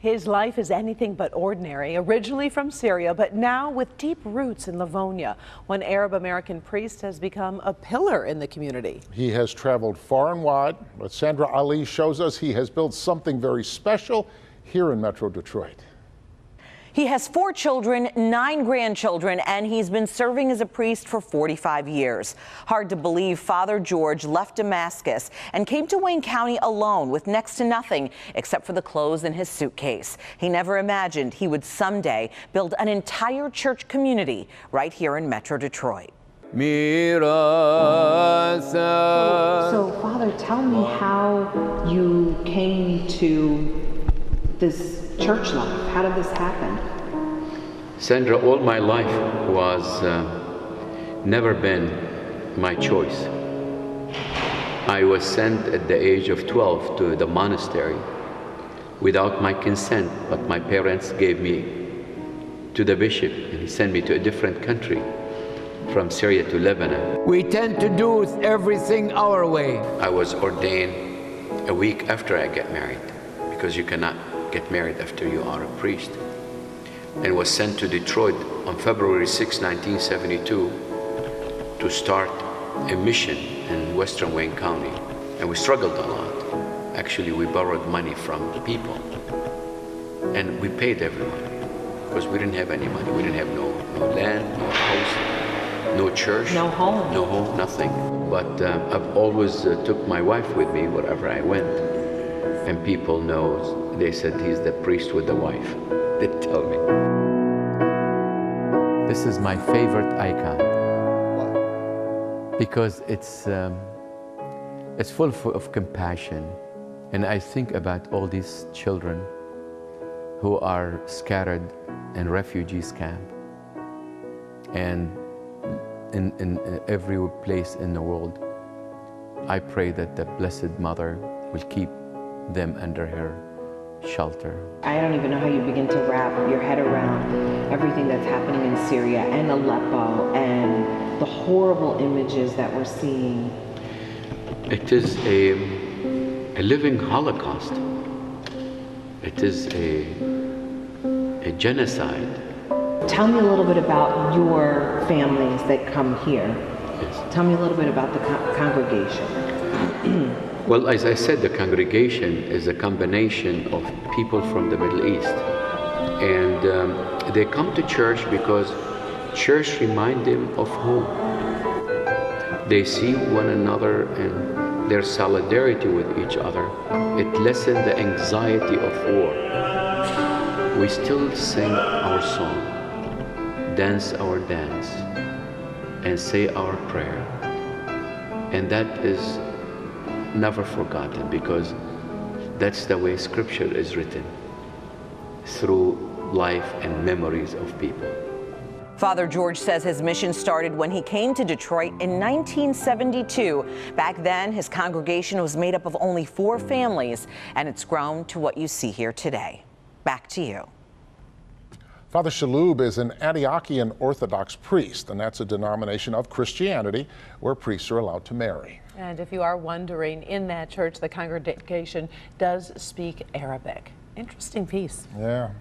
His life is anything but ordinary, originally from Syria, but now with deep roots in Livonia. One Arab-American priest has become a pillar in the community. He has traveled far and wide, but Sandra Ali shows us he has built something very special here in Metro Detroit. He has 4 children, 9 grandchildren, and he's been serving as a priest for 45 years. Hard to believe Father George left Damascus and came to Wayne County alone with next to nothing except for the clothes in his suitcase. He never imagined he would someday build an entire church community right here in Metro Detroit. So, Father, tell me how you came to this church life. How did this happen? Sandra, all my life was never been my choice. I was sent at the age of 12 to the monastery without my consent, but my parents gave me to the bishop, and he sent me to a different country, from Syria to Lebanon. We tend to do everything our way. I was ordained a week after I got married, because you cannot get married after you are a priest, and was sent to Detroit on February 6, 1972 to start a mission in Western Wayne County. And we struggled a lot. Actually, we borrowed money from the people, and we paid everyone because we didn't have any money. We didn't have no land, no house, no church, no home, nothing. But I've always took my wife with me wherever I went, and people know. They said he's the priest with the wife. They tell me. This is my favorite icon. Why? Because it's full of compassion, and I think about all these children who are scattered in refugees camp and in every place in the world. I pray that the Blessed Mother will keep them under her shelter. I don't even know how you begin to wrap your head around everything that's happening in Syria and Aleppo and the horrible images that we're seeing. It is a living Holocaust. It is a genocide. Tell me a little bit about your families that come here. Yes. Tell me a little bit about the congregation. Well, as I said, the congregation is a combination of people from the Middle East. And they come to church because church reminds them of home. They see one another and their solidarity with each other. It lessens the anxiety of war. We still sing our song, dance our dance, and say our prayer. And that is never forgotten, because that's the way Scripture is written, through life and memories of people. Father George says his mission started when he came to Detroit in 1972. Back then, his congregation was made up of only 4 families, and it's grown to what you see here today. Back to you. Father Shalhoub is an Antiochian Orthodox priest, and that's a denomination of Christianity where priests are allowed to marry. And if you are wondering, in that church, the congregation does speak Arabic. Interesting piece. Yeah.